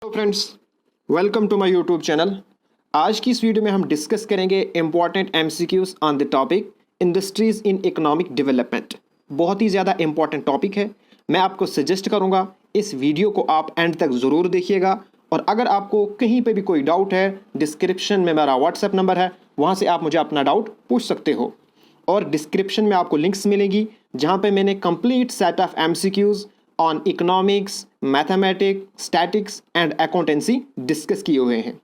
Hello friends, welcome to my YouTube channel. आज की इस वीडियो में हम डिस्कस करेंगे important MCQs on the topic industries in economic development. बहुत ही ज़्यादा इंपॉर्टेंट टॉपिक है। मैं आपको सजेस्ट करूंगा इस वीडियो को आप एंड तक ज़रूर देखिएगा, और अगर आपको कहीं पे भी कोई डाउट है, डिस्क्रिप्शन में मेरा व्हाट्सएप नंबर है, वहाँ से आप मुझे अपना डाउट पूछ सकते हो। और डिस्क्रिप्शन में आपको लिंक्स मिलेंगी जहाँ पे मैंने complete set of MCQs on economics, mathematics, statics and accountancy discuss किए हुए हैं।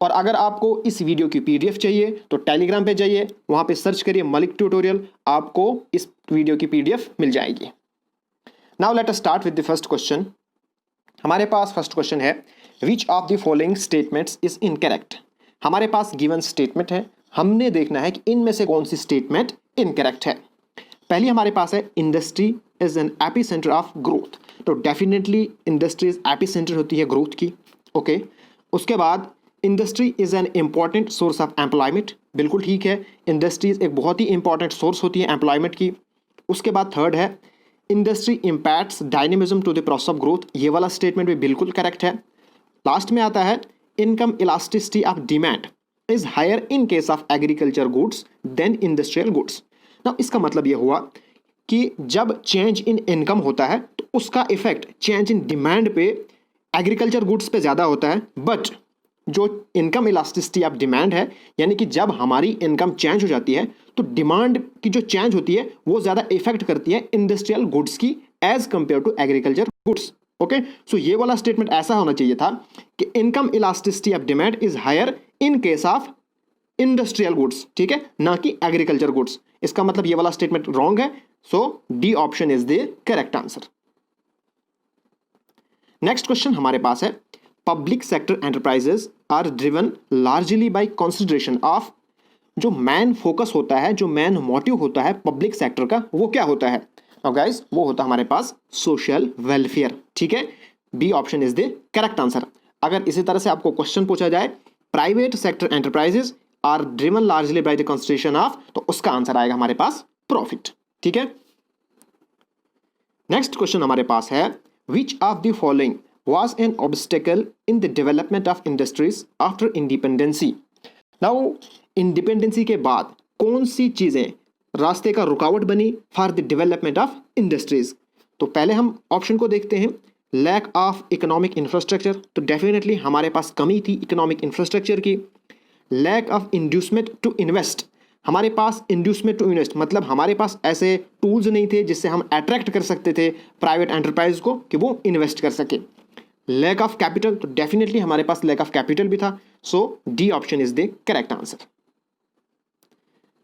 और अगर आपको इस वीडियो की पीडीएफ चाहिए तो टेलीग्राम पे जाइए, वहाँ पे सर्च करिए मलिक ट्यूटोरियल, आपको इस वीडियो की पीडीएफ मिल जाएगी। Now let us start with the first question. हमारे पास फर्स्ट क्वेश्चन है, which of the following statements is incorrect. हमारे पास गिवन स्टेटमेंट है, हमने देखना है कि इनमें से कौन सी स्टेटमेंट इनकरेक्ट है। पहली हमारे पास है, industry is an AP centre of growth. तो डेफिनेटली इंडस्ट्रीज एपी सेंटर होती है ग्रोथ की। ओके उसके बाद industry is an important source of employment. बिल्कुल ठीक है, इंडस्ट्रीज एक बहुत ही इंपॉर्टेंट सोर्स होती है एम्प्लॉयमेंट की। उसके बाद थर्ड है, industry impacts dynamism to the process of growth. ये वाला स्टेटमेंट भी बिल्कुल करेक्ट है। लास्ट में आता है, income elasticity of demand is higher in case of agriculture goods than industrial goods. ना इसका मतलब ये हुआ कि जब चेंज इन इनकम होता है तो उसका इफेक्ट चेंज इन डिमांड पे एग्रीकल्चर गुड्स पे ज़्यादा होता है, बट जो इनकम इलास्टिसिटी ऑफ डिमांड है, यानी कि जब हमारी इनकम चेंज हो जाती है तो डिमांड की जो चेंज होती है वो ज़्यादा इफेक्ट करती है इंडस्ट्रियल गुड्स की as compare to agriculture goods. Okay so ये वाला स्टेटमेंट ऐसा होना चाहिए था कि income elasticity of demand is higher in case of industrial goods, ठीक है, ना कि एग्रीकल्चर गुड्स। इसका मतलब ये वाला स्टेटमेंट रॉन्ग है, so D option is the correct answer. Next question हमारे पास है, public sector enterprises are driven largely by consideration of. जो मैन फोकस होता है, जो मैन मोटिव होता है पब्लिक सेक्टर का, वो क्या होता है? नाउ गाइस, वो होता है हमारे पास सोशल वेलफेयर, ठीक है। B option is the correct answer. अगर इसी तरह से आपको क्वेश्चन पूछा जाए, private sector enterprises are driven largely by the consideration of, तो उसका आंसर आएगा हमारे पास प्रॉफिट, ठीक है। नेक्स्ट क्वेश्चन हमारे पास है, which of the following was an obstacle in the development of industries after independency। Now independency के बाद कौन सी चीजें रास्ते का रुकावट बनी for the development of industries? तो पहले हम ऑप्शन को देखते हैं, लैक ऑफ इकोनॉमिक इंफ्रास्ट्रक्चर। तो डेफिनेटली हमारे पास कमी थी इकोनॉमिक इंफ्रास्ट्रक्चर की। Lack of inducement to invest, हमारे पास इंड्यूसमेंट टू इन्वेस्ट मतलब हमारे पास ऐसे टूल्स नहीं थे जिससे हम अट्रैक्ट कर सकते थे प्राइवेट एंटरप्राइज को कि वो इन्वेस्ट कर सके। लैक ऑफ कैपिटल, तो डेफिनेटली हमारे पास लैक ऑफ कैपिटल भी था, so D option is the correct answer.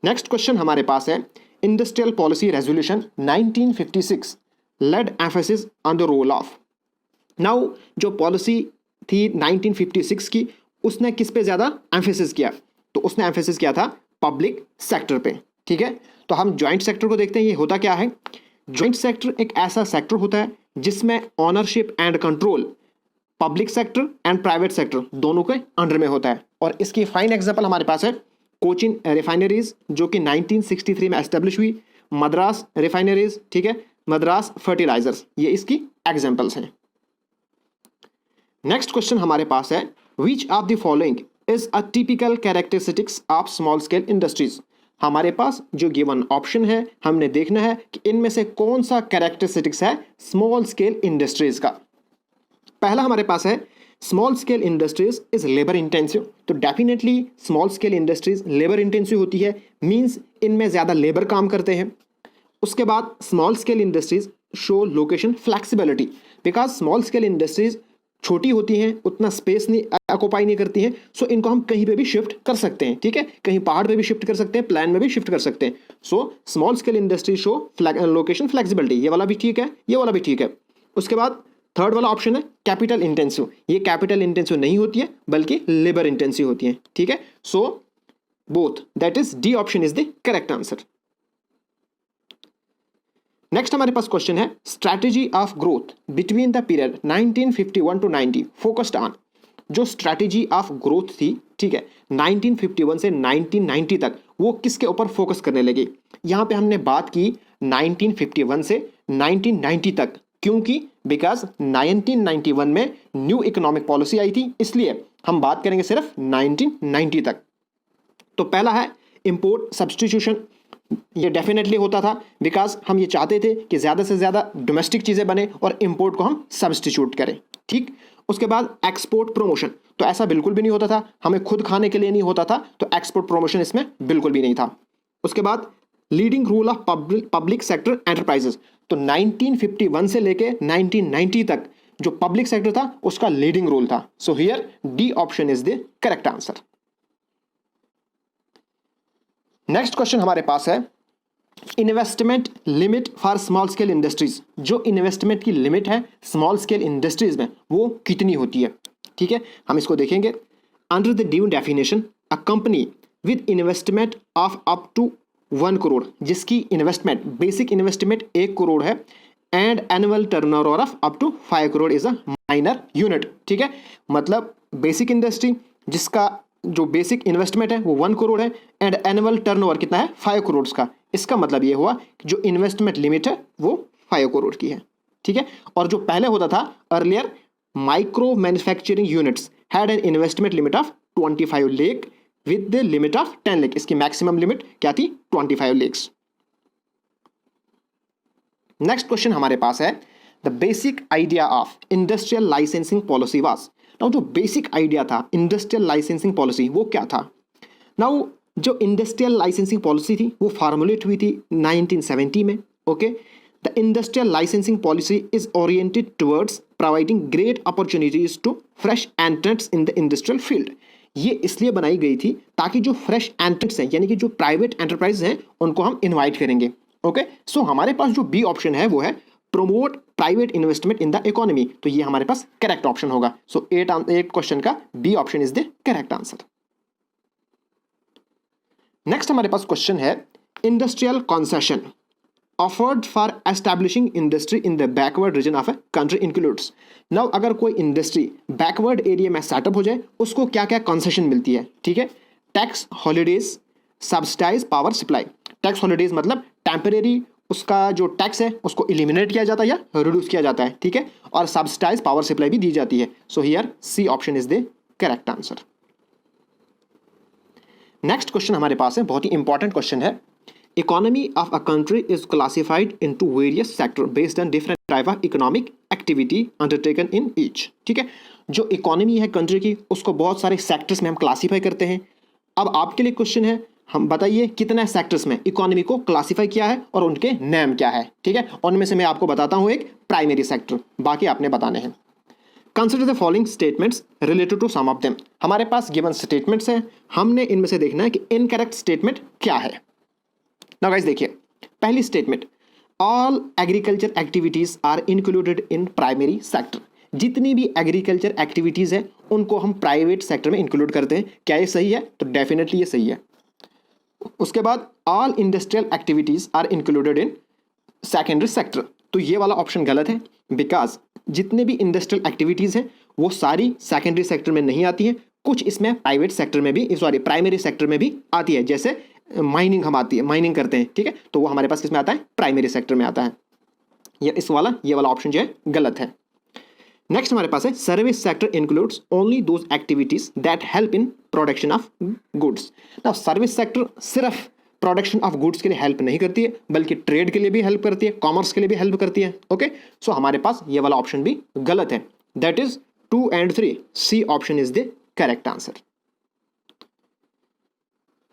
Next question हमारे पास है, industrial policy resolution 1956 laid emphasis on the role of. Now जो पॉलिसी थी 1956 की, उसने किस पे ज्यादा एम्फेसिस किया? तो उसने एम्फेसिस किया था पब्लिक सेक्टर पे, ठीक है। तो हम ज्वाइंट सेक्टर को देखते हैं, ये होता क्या है? ज्वाइंट सेक्टर एक ऐसा सेक्टर होता है जिसमें ownership and control public sector and private sector दोनों के अंडर में होता है। और इसकी फाइन एग्जांपल हमारे पास है कोचिन रिफाइनरीज, जो कि 1963 में एस्टेब्लिश हुई, मद्रास रिफाइनरीज, ठीक है, मद्रास फर्टिलाइजर्स, ये इसकी एग्जांपल्स हैं। नेक्स्ट क्वेश्चन हमारे पास है, which of the following is a typical characteristics of small scale industries. हमारे पास जो गिवन ऑप्शन है, हमने देखना है कि इनमें से कौन सा कैरेक्टरिस्टिक्स है स्मॉल स्केल इंडस्ट्रीज का। पहला हमारे पास है, small scale industries is labour intensive. तो definitely small scale industries labour intensive होती है, मींस इनमें ज़्यादा लेबर काम करते हैं। उसके बाद small scale industries show location flexibility, because small scale industries छोटी होती हैं, उतना स्पेस नहीं ऑक्यूपाई नहीं करती हैं, सो इनको हम कहीं पे भी शिफ्ट कर सकते हैं, ठीक है, कहीं पहाड़ पे भी शिफ्ट कर सकते हैं, प्लान में भी शिफ्ट कर सकते हैं। So small scale industry show location flexibility, ये वाला भी ठीक है, ये वाला भी ठीक है। उसके बाद थर्ड वाला ऑप्शन है कैपिटल इंटेंसिव, ये कैपिटल इंटेंसिव नहीं होती है बल्कि लेबर इंटेंसिव होती है, ठीक है। So both, that is D option is the correct answer. Next हमारे पास क्वेश्चन है, strategy of growth between the period 1951 to 90 focused on. जो स्ट्रैटेजी ऑफ ग्रोथ थी, ठीक है, 1951 से 1990 तक, वो किसके ऊपर फोकस करने लगी? यहाँ पे हमने बात की 1951 से 1990 तक क्योंकि बिकॉज 1991 में न्यू इकोनॉमिक पॉलिसी आई थी, इसलिए हम बात करेंगे सिर्फ 1990 तक। तो पहला है इंपोर्ट सब्स्टिट्यूशन, ये डेफिनेटली होता था बिकॉज हम ये चाहते थे कि ज़्यादा से ज़्यादा डोमेस्टिक चीज़ें बने और इंपोर्ट को हम सब्स्टिट्यूट करें, ठीक। उसके बाद एक्सपोर्ट प्रमोशन, तो ऐसा बिल्कुल भी नहीं होता था, हमें खुद खाने के लिए नहीं होता था, तो एक्सपोर्ट प्रमोशन इसमें बिल्कुल भी नहीं था। उसके बाद leading role of public sector enterprises, तो 1951 से लेके 1990 तक जो पब्लिक सेक्टर था उसका लीडिंग रोल था। So here D option is the correct answer. Next question हमारे पास है investment limit for small scale industries, जो इन्वेस्टमेंट की लिमिट है स्मॉल स्केल इंडस्ट्रीज में वो कितनी होती है, ठीक है। हम इसको देखेंगे। Under the due definition a company with investment of up to 1 crore, जिसकी इन्वेस्टमेंट बेसिक इन्वेस्टमेंट 1 करोड़ है and annual turnover of up to 5 crore is a minor unit, ठीक है। मतलब बेसिक इंडस्ट्री जिसका जो बेसिक इन्वेस्टमेंट है वो 1 करोड़ है एंड एनुअल टर्नओवर कितना है 5 करोड़ का, इसका मतलब ये हुआ कि जो इन्वेस्टमेंट लिमिट है वो 5 करोड़ की है, ठीक है। और जो पहले होता था earlier micro manufacturing units had an investment limit of 25 lakh with the limit of 10 lakh, इसकी मैक्सिमम लिमिट क्या थी 25 लाख। नेक्स्ट क्वेश्चन हमारे पास है the basic idea of industrial licensing policy was. Now जो बेसिक आइडिया था इंडस्ट्रियल लाइसेंसिंग पॉलिसी वो क्या था। नाउ जो इंडस्ट्रियल लाइसेंसिंग पॉलिसी थी वो फॉर्मुलेट हुई थी 1970 में, okay. The industrial licensing policy is oriented towards providing great opportunities to fresh entrants in the industrial field. ये इसलिए बनाई गई थी ताकि जो फ्रेश एंट्रेंट्स हैं यानी कि जो प्राइवेट एंटरप्राइज हैं उनको हम इन्वाइट करेंगे, ओके। सो हमारे पास जो बी ऑप्शन है वो है promote private investment in the economy, तो ये हमारे पास करेक्ट ऑप्शन होगा। सो 8 क्वेश्चन का B option is the correct answer. Next हमारे पास क्वेश्चन है industrial concession offered for establishing industry in the backward region of a country includes. Now अगर कोई इंडस्ट्री बैकवर्ड एरिया में सेटअप हो जाए उसको क्या क्या कंसेशन मिलती है, ठीक है। Tax holidays, subsidise power supply. Tax holidays मतलब टेम्परेरी उसका जो टैक्स है उसको इलिमिनेट किया जाता है या रिड्यूस किया जाता है, ठीक है। और सब्सिडाइज पावर सप्लाई भी दी जाती है। So here C option is the correct answer. Next question हमारे पास है बहुत ही इंपॉर्टेंट क्वेश्चन है economy of a country is classified into various sector based on different type of economic activity undertaken in each, ठीक है। जो economy है कंट्री की उसको बहुत सारे सेक्टर्स में हम क्लासीफाई करते हैं। अब आपके लिए क्वेश्चन है हम बताइए कितने सेक्टर्स में इकोनॉमी को क्लासीफाई किया है और उनके नेम क्या है, ठीक है। उनमें से मैं आपको बताता हूं एक प्राइमरी सेक्टर, बाकी आपने बताने हैं। Consider the following statements related to some of them. हमारे पास गिवन स्टेटमेंट्स हैं, हमने इनमें से देखना है कि इनकरेक्ट स्टेटमेंट क्या है। नाउ गाइस देखिए पहली statement all agriculture activities are included in primary sector. जितनी भी एग्रीकल्चर एक्टिविटीज है उनको हम प्राइवेट सेक्टर में इंक्लूड करते हैं। क्या ये सही है? तो डेफिनेटली ये सही है। उसके बाद all industrial activities are included in secondary sector, तो ये वाला ऑप्शन गलत है बिकॉज जितने भी इंडस्ट्रियल एक्टिविटीज हैं वो सारी सेकेंडरी सेक्टर में नहीं आती हैं, कुछ इसमें प्राइवेट सेक्टर में भी प्राइमरी सेक्टर में भी आती है। जैसे माइनिंग हम आती है, माइनिंग करते हैं, ठीक है, तो वो हमारे पास किस में आता है? प्राइमरी सेक्टर में आता है। ये वाला ऑप्शन जो है गलत है। नेक्स्ट हमारे पास है service sector includes only those activities that help in production of goods. Now service sector सिर्फ प्रोडक्शन ऑफ गुड्स के लिए हेल्प नहीं करती है बल्कि ट्रेड के लिए भी हेल्प करती है, कॉमर्स के लिए भी हेल्प करती है, ओके। सो हमारे पास ये वाला ऑप्शन भी गलत है, that is 2 and 3, C option is the correct answer.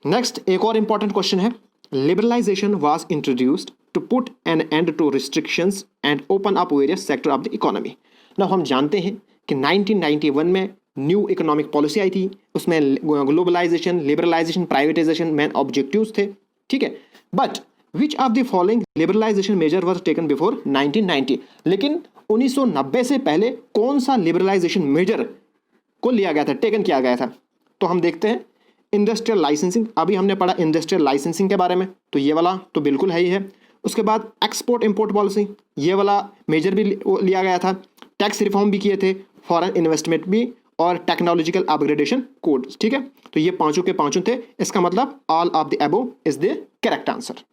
Next एक और इंपॉर्टेंट क्वेश्चन है liberalisation was introduced to put an end to restrictions and open up various sector of the economy. Now हम जानते हैं कि 1991 में न्यू इकोनॉमिक पॉलिसी आई थी, उसमें globalisation, liberalisation, privatisation main objectives थे, ठीक है। But which of the following liberalisation measure was taken before 1990। लेकिन 1990 से पहले कौन सा लिबरलाइजेशन मेजर को लिया गया था, टेकन किया गया था? तो हम देखते हैं इंडस्ट्रियल लाइसेंसिंग, अभी हमने पढ़ा इंडस्ट्रियल लाइसेंसिंग के बारे में, तो ये वाला तो बिल्कुल है ही है। उसके बाद एक्सपोर्ट इंपोर्ट पॉलिसी, ये वाला मेजर भी लिया गया था। टैक्स रिफॉर्म भी किए थे, फॉरेन इन्वेस्टमेंट भी, और टेक्नोलॉजिकल अपग्रेडेशन कोड, ठीक है। तो ये पांचों के पांचों थे, इसका मतलब all of the above is the correct answer.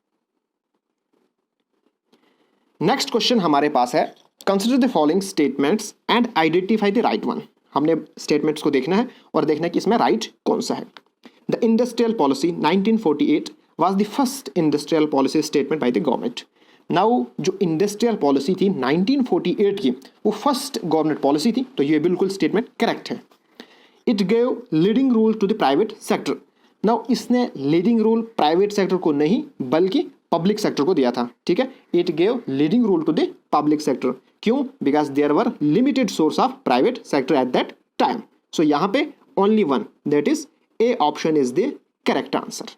Next question हमारे पास है consider the following statements and identify the right one. हमने स्टेटमेंट्स को देखना है और देखना है कि इसमें राइट कौन सा है। The industrial policy 1948 was the first industrial policy statement by the government. Now जो इंडस्ट्रियल पॉलिसी थी 1948 की, वो फर्स्ट गवर्नमेंट पॉलिसी थी, तो ये बिल्कुल स्टेटमेंट करेक्ट है। It gave leading role to the private sector. Now इसने लीडिंग रोल प्राइवेट सेक्टर को नहीं बल्कि पब्लिक सेक्टर को दिया था, ठीक है। It gave leading role to the public sector, क्यों? Because there were limited source of private sector at that time. So यहाँ पे only one, that is A option is the correct answer.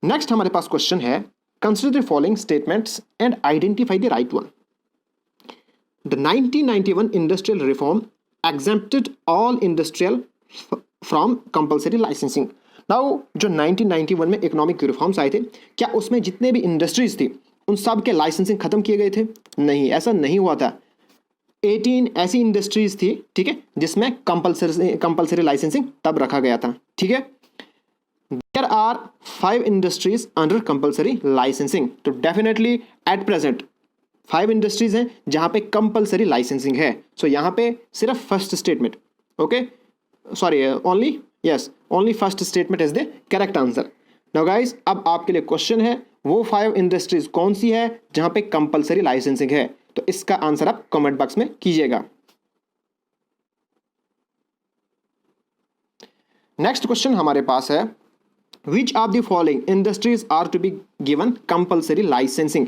Next हमारे पास question है, consider the following statements and identify the right one. The 1991 industrial reform exempted all industrial from compulsory licensing। Now जो 1991 में economic reforms आए थे, क्या उसमें जितने भी इंडस्ट्रीज थी उन सब के लाइसेंसिंग खत्म किए गए थे? नहीं, ऐसा नहीं हुआ था। 18 ऐसी इंडस्ट्रीज थी, ठीक है, जिसमें कंपल्सरी लाइसेंसिंग तब रखा गया था, ठीक है। There are 5 industries under compulsory licensing. तो डेफिनेटली एट प्रेजेंट 5 इंडस्ट्रीज हैं जहां पे कंपलसरी लाइसेंसिंग है। सो यहां पे सिर्फ first statement, okay, sorry, only first statement is the correct answer. Now guys, अब आपके लिए क्वेश्चन है, वो 5 इंडस्ट्रीज कौन सी है जहां पे कंपलसरी लाइसेंसिंग है? तो इसका आंसर आप कमेंट बॉक्स में कीजिएगा। नेक्स्ट क्वेश्चन हमारे पास है, which of the following industries are to be given compulsory licensing.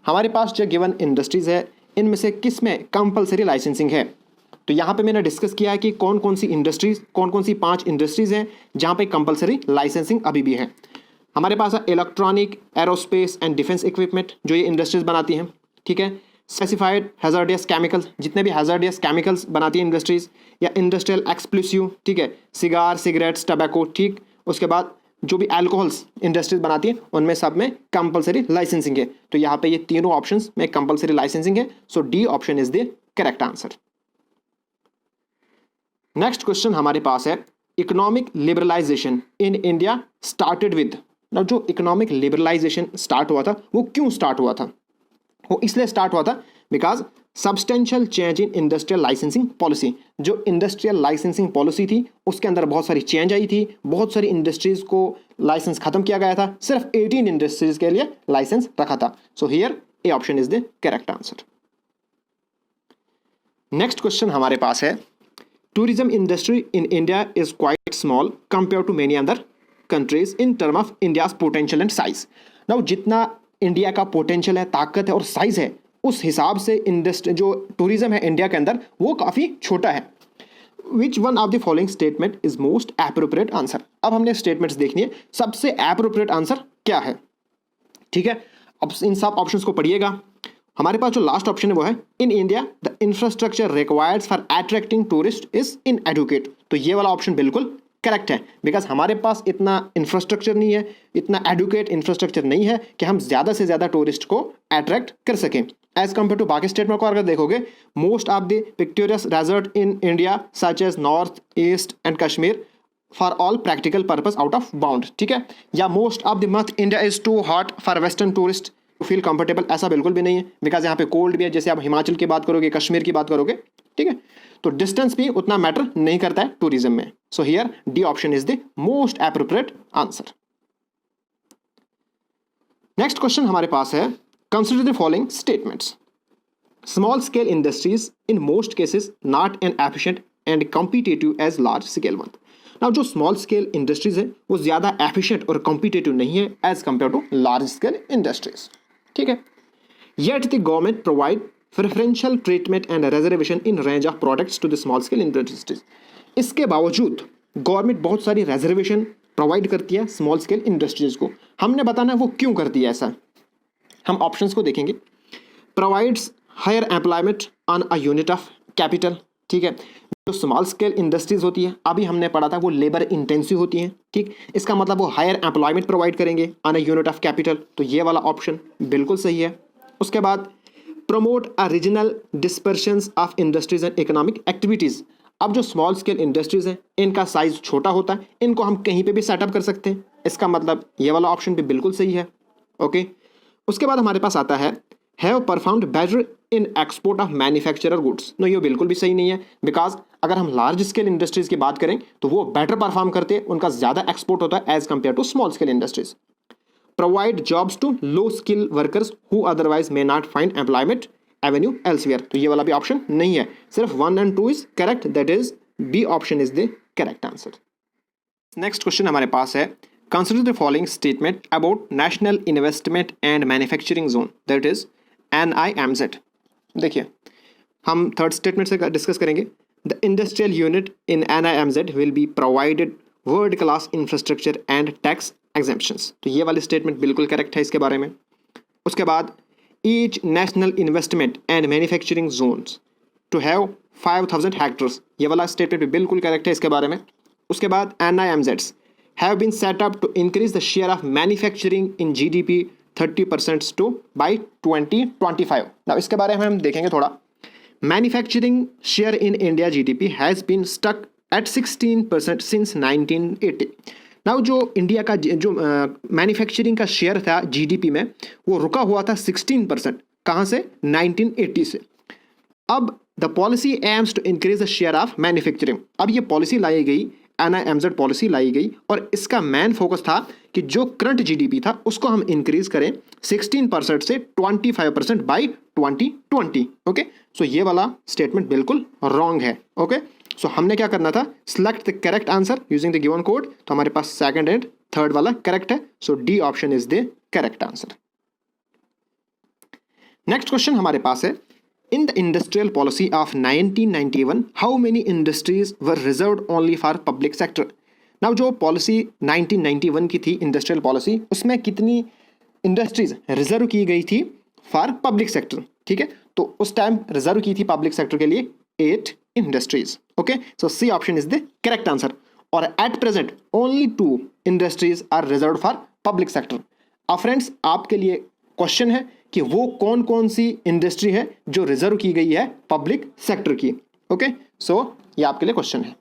हमारे पास जो गिवन इंडस्ट्रीज है, इनमें से किस में कंपलसरी लाइसेंसिंग है? तो यहाँ पे मैंने डिस्कस किया है कि कौन कौन सी इंडस्ट्रीज, कौन कौन सी 5 इंडस्ट्रीज हैं जहाँ पे कंपलसरी लाइसेंसिंग अभी भी है। हमारे पास है electronic, aerospace and defence equipment, जो ये इंडस्ट्रीज बनाती हैं, ठीक है। स्पेसिफाइड हैजार्डियस केमिकल्स, जितने भी हैजार्डियस केमिकल्स बनाती है इंडस्ट्रीज, या इंडस्ट्रियल एक्सप्लोसिव, ठीक है, सिगार, सिगरेट्स, टबैको, ठीक। उसके बाद जो भी अल्कोहल्स इंडस्ट्रीज बनाती है, उनमें सब में कंपलसरी लाइसेंसिंग है। तो यहाँ पे ये तीनों ऑप्शंस में कंपलसरी लाइसेंसिंग है। So D option is the correct answer. Next question हमारे पास है, economic liberalisation in India started with. ना जो इकोनॉमिक लिबरलाइजेशन स्टार्ट हुआ था, वो क्यों स्टार्ट हुआ था? वो इसलिए स्टार्ट हुआ था because substantial change in industrial licensing policy. जो इंडस्ट्रियल लाइसेंसिंग पॉलिसी थी, उसके अंदर बहुत सारी चेंज आई थी, बहुत सारी इंडस्ट्रीज को लाइसेंस खत्म किया गया था, सिर्फ 18 इंडस्ट्रीज के लिए लाइसेंस रखा था। So here A option is the correct answer. Next question हमारे पास है, tourism industry in India is quite small compare to many other countries in term of India's potential and size. Now जितना India का potential है, ताकत है और size है, उस हिसाब से इंडस्ट्री जो टूरिज्म है इंडिया के अंदर, वो काफ़ी छोटा है। Which one of the following statement is most appropriate answer. अब हमने स्टेटमेंट्स देखनी है, सबसे एप्रोप्रिएट आंसर क्या है, ठीक है। अब इन सब ऑप्शंस को पढ़िएगा। हमारे पास जो लास्ट ऑप्शन है वो है, in India the infrastructure required for attracting tourist is inadequate. तो ये वाला ऑप्शन बिल्कुल करेक्ट है, बिकॉज हमारे पास इतना इंफ्रास्ट्रक्चर नहीं है, इतना एडुकेट इंफ्रास्ट्रक्चर नहीं है कि हम ज़्यादा से ज़्यादा टूरिस्ट को अट्रैक्ट कर सकें। एज कम्पेयर टू बाकी स्टेटमेंट को अगर देखोगे, most of the picturesque desert in India such as north, east and Kashmir for all practical purpose out of bound, ठीक है। या most of the month India is too hot for western tourist feel comfortable, ऐसा बिल्कुल भी नहीं है, because यहाँ पे कोल्ड भी है, जैसे आप हिमाचल की बात करोगे, कश्मीर की बात करोगे, ठीक है। तो डिस्टेंस भी उतना मैटर नहीं करता है टूरिज्म में। So here D option is the most appropriate answer. Next question हमारे पास है, consider the following statements. Small scale industries in most cases not an efficient and competitive as large scale one. Now जो small scale industries है, वो ज़्यादा efficient और competitive नहीं है as compare to large scale industries, ठीक है। Yet the government provide preferential treatment and reservation in range of products to the small scale industries. इसके बावजूद गवर्नमेंट बहुत सारी रिजर्वेशन प्रोवाइड करती है स्मॉल स्केल इंडस्ट्रीज को। हमने बताना है वो क्यों करती है ऐसा। हम ऑप्शंस को देखेंगे। Provides higher employment on a unit of capital, ठीक है। जो स्मॉल स्केल इंडस्ट्रीज होती है, अभी हमने पढ़ा था, वो लेबर इंटेंसिव होती हैं, ठीक। इसका मतलब वो हायर एम्प्लॉयमेंट प्रोवाइड करेंगे on a unit of capital. तो ये वाला ऑप्शन बिल्कुल सही है। उसके बाद promote a regional dispersions of industries and economic activities. अब जो स्मॉल स्केल इंडस्ट्रीज हैं, इनका साइज छोटा होता है, इनको हम कहीं पे भी सेटअप कर सकते हैं। इसका मतलब ये वाला ऑप्शन भी बिल्कुल सही है, ओके। उसके बाद हमारे पास आता है have performed better in export of manufacturer goods. No, ये बिल्कुल भी सही नहीं है, बिकॉज अगर हम लार्ज स्केल इंडस्ट्रीज की बात करें तो वो बेटर परफॉर्म करते हैं, उनका ज्यादा एक्सपोर्ट होता है as compare to small scale industries. Provide jobs to low skill workers who otherwise may not find employment avenue elsewhere. तो ये वाला भी ऑप्शन नहीं है, सिर्फ 1 और 2 is correct, that is B option is the correct answer. Next question हमारे पास है, consider the following statement about national investment and manufacturing zone, that is NIMZ। देखिए, हम थर्ड स्टेटमेंट से डिस्कस करेंगे। The industrial unit in NIMZ will be provided world class infrastructure and tax exemptions. तो ये वाली स्टेटमेंट बिल्कुल correct है इसके बारे में। उसके बाद each national investment and manufacturing zones to have 5000 hectares, ये वाला स्टेटमेंट भी बिल्कुल करेक्ट है इसके बारे में। उसके बाद NIMZs have been set up to increase the share of manufacturing in GDP 30% to by 2025। Now इसके बारे में हम देखेंगे थोड़ा। Manufacturing share in India GDP has been stuck at 16% since 1980। Now जो इंडिया का जो मैन्युफैक्चरिंग का शेयर था GDP में, वो रुका हुआ था 16%। कहाँ से? 1980 से। अब the policy aims to increase the share of manufacturing. अब ये पॉलिसी लाई गई, NIMZ पॉलिसी लाई गई, और इसका मेन फोकस था कि जो करंट GDP था उसको हम इंक्रीज करें 16% से 25% बाई 2020। ओके, सो ये वाला स्टेटमेंट बिल्कुल रॉन्ग है। ओके, सो हमने क्या करना था, select the correct answer using the given code. तो हमारे पास सेकंड एंड थर्ड वाला करेक्ट है, so D option is the correct answer. Next question हमारे पास है, in the industrial policy of 1991 how many industries were reserved only for public sector। now जो policy 1991 की थी इंडस्ट्रियल पॉलिसी, उसमें कितनी इंडस्ट्रीज रिजर्व की गई थी फॉर पब्लिक सेक्टर? ठीक है, तो उस टाइम रिजर्व की थी पब्लिक सेक्टर के लिए 8 industries. Okay, so C option is the correct answer. और at present only 2 industries are reserve for public sector. अब फ्रेंड्स, आपके लिए क्वेश्चन है कि वो कौन कौन सी इंडस्ट्री है जो रिजर्व की गई है पब्लिक सेक्टर की। ओके, सो ये आपके लिए क्वेश्चन है।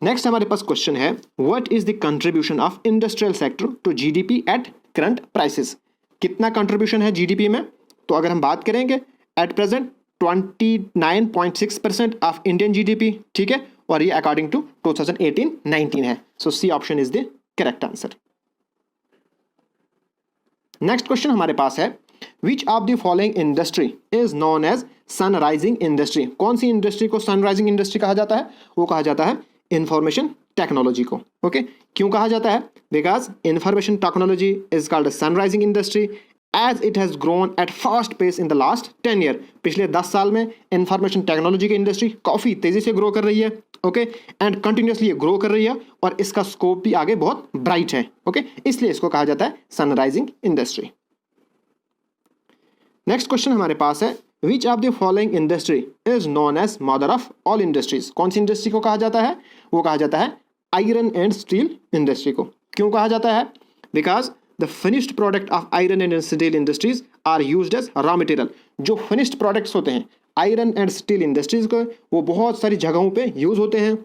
नेक्स्ट हमारे पास क्वेश्चन है, what is the contribution of industrial sector to GDP at current prices. कितना कंट्रीब्यूशन है GDP में? तो अगर हम बात करेंगे at present 29.6% of Indian GDP। ठीक है, और ये अकॉर्डिंग टू 2018-19 है, so C option is the correct answer. Next question हमारे पास है, which of the following industry is known as sunrising industry. कौन सी इंडस्ट्री को सनराइजिंग इंडस्ट्री कहा जाता है? वो कहा जाता है इंफॉर्मेशन टेक्नोलॉजी को। ओके, क्यों कहा जाता है? Because information technology is called sunrising industry as it has grown at fast pace in the last 10 year. पिछले 10 साल में इंफॉर्मेशन टेक्नोलॉजी की इंडस्ट्री काफ़ी तेज़ी से ग्रो कर रही है। ओके, एंड कंटिन्यूसली ये ग्रो कर रही है, और इसका स्कोप भी आगे बहुत ब्राइट है। ओके, इसलिए इसको कहा जाता है सनराइजिंग इंडस्ट्री। नेक्स्ट क्वेश्चन हमारे पास है, which of the following industry is known as mother of all industries. कौन सी इंडस्ट्री को कहा जाता है? वो कहा जाता है आयरन एंड स्टील इंडस्ट्री को। क्यों कहा जाता है? Because the finished product of iron and steel industries are used as raw material. जो फिनिश्ड प्रोडक्ट्स होते हैं आयरन एंड स्टील इंडस्ट्रीज को, वो बहुत सारी जगहों पे यूज होते हैं।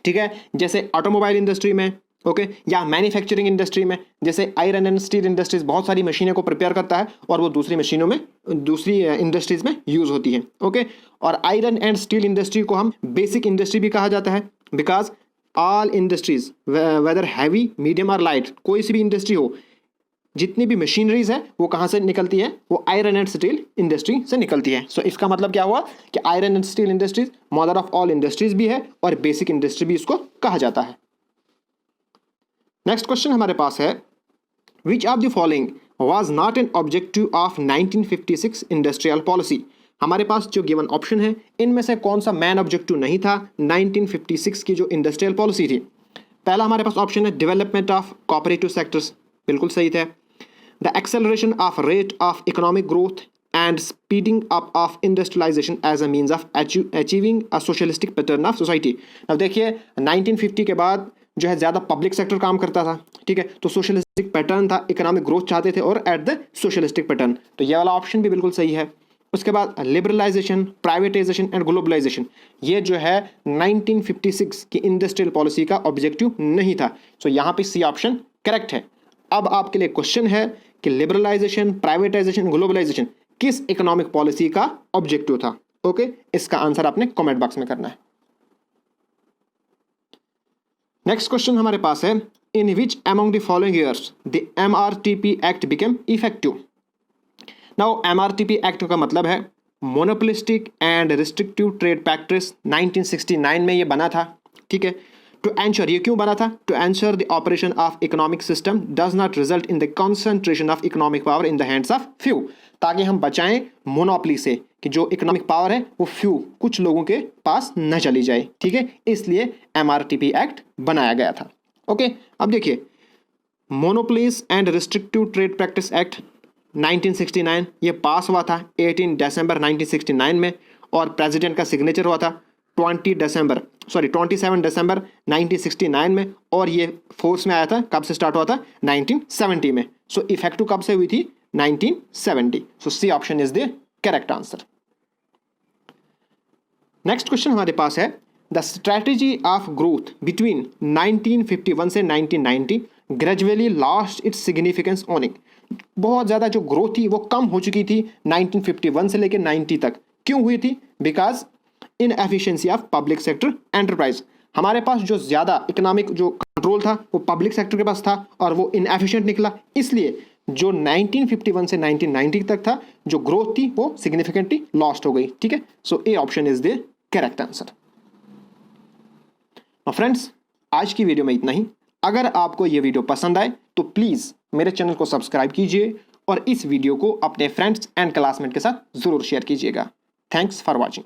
ठीक है, जैसे ऑटोमोबाइल इंडस्ट्री में, ओके, या मैन्युफैक्चरिंग इंडस्ट्री में। जैसे आयरन एंड स्टील इंडस्ट्रीज बहुत सारी मशीनों को प्रिपेयर करता है, और वो दूसरी मशीनों में, दूसरी इंडस्ट्रीज में यूज होती है। ओके, और आयरन एंड स्टील इंडस्ट्री को हम बेसिक इंडस्ट्री भी कहा जाता है, because all industries whether heavy, medium और लाइट, कोई सी भी इंडस्ट्री हो, जितनी भी मशीनरीज है वो कहाँ से निकलती है? वो आयरन एंड स्टील इंडस्ट्री से निकलती है। सो इसका मतलब क्या हुआ कि iron and steel industries mother of all industries भी है, और बेसिक इंडस्ट्री भी इसको कहा जाता है। नेक्स्ट क्वेश्चन हमारे पास है, which of the following was not an objective of 1956 industrial policy. हमारे पास जो गिवन ऑप्शन है, इनमें से कौन सा मैन ऑब्जेक्टिव नहीं था 1956 की जो इंडस्ट्रियल पॉलिसी थी? पहला हमारे पास ऑप्शन है डेवलपमेंट ऑफ कोऑपरेटिव सेक्टर्स, बिल्कुल सही थे। The acceleration of rate of economic growth and speeding up of industrialisation as a means of achieving a socialistic pattern of society. अब देखिए 1950 के बाद जो है ज़्यादा पब्लिक सेक्टर काम करता था। ठीक है, तो सोशलिस्टिक पैटर्न था, इकोनॉमिक ग्रोथ चाहते थे, और एट द सोशलिस्टिक पैटर्न। तो ये वाला ऑप्शन भी बिल्कुल सही है। उसके बाद लिबरलाइजेशन, प्राइवेटाइजेशन एंड ग्लोबलाइजेशन, ये जो है 1956 की इंडस्ट्रियल पॉलिसी का ऑब्जेक्टिव नहीं था। सो यहाँ पे सी ऑप्शन करेक्ट है। अब आपके लिए क्वेश्चन है कि लिबरलाइजेशन, प्राइवेटाइजेशन, ग्लोबलाइजेशन किस इकोनॉमिक पॉलिसी का ऑब्जेक्टिव था। ओके, इसका आंसर आपने कमेंट बॉक्स में करना है। नेक्स्ट क्वेश्चन हमारे पास है, in which among the following years the MRTP act became effective. Now MRTP act का मतलब है monopolistic and restrictive trade practice. 1969 में ये बना था, ठीक है। टू एंश्योर, ये क्यों बना था? To ensure the operation of economic system does not result in the concentration of economic power in the hands of few, ताकि हम बचाएं मोनोपोली से, कि जो इकोनॉमिक पावर है वो फ्यू, कुछ लोगों के पास न चली जाए, ठीक है। इसलिए MRTP एक्ट बनाया गया था। ओके, अब देखिए, monopolies and restrictive trade practice act 1969 ये पास हुआ था 18 दिसंबर 1969 में, और प्रेसिडेंट का सिग्नेचर हुआ था 27 दिसंबर 1969 में, और ये फोर्स में आया था, कब से स्टार्ट हुआ था? 1970 में। सो इफेक्टिव कब से हुई थी? 1970। So C option is the correct answer. Next question हमारे पास है, the strategy of growth between 1951 से 1990 gradually lost its significance on it. बहुत ज़्यादा जो ग्रोथ थी वो कम हो चुकी थी 1951 से लेकर 90 तक। क्यों हुई थी? Because in efficiency of public sector enterprise. हमारे पास जो ज़्यादा इकोनॉमिक जो कंट्रोल था वो पब्लिक सेक्टर के पास था, और वो इनएफिशिएंट निकला। इसलिए जो 1951 से 1990 तक था, जो ग्रोथ थी वो सिग्निफिकेंटली लॉस्ट हो गई, ठीक है। So A option is the correct answer. Friends, आज की वीडियो में इतना ही। अगर आपको ये वीडियो पसंद आए तो प्लीज़ मेरे चैनल को सब्सक्राइब कीजिए, और इस वीडियो को अपने फ्रेंड्स एंड क्लासमेट के साथ ज़रूर शेयर कीजिएगा। Thanks for watching.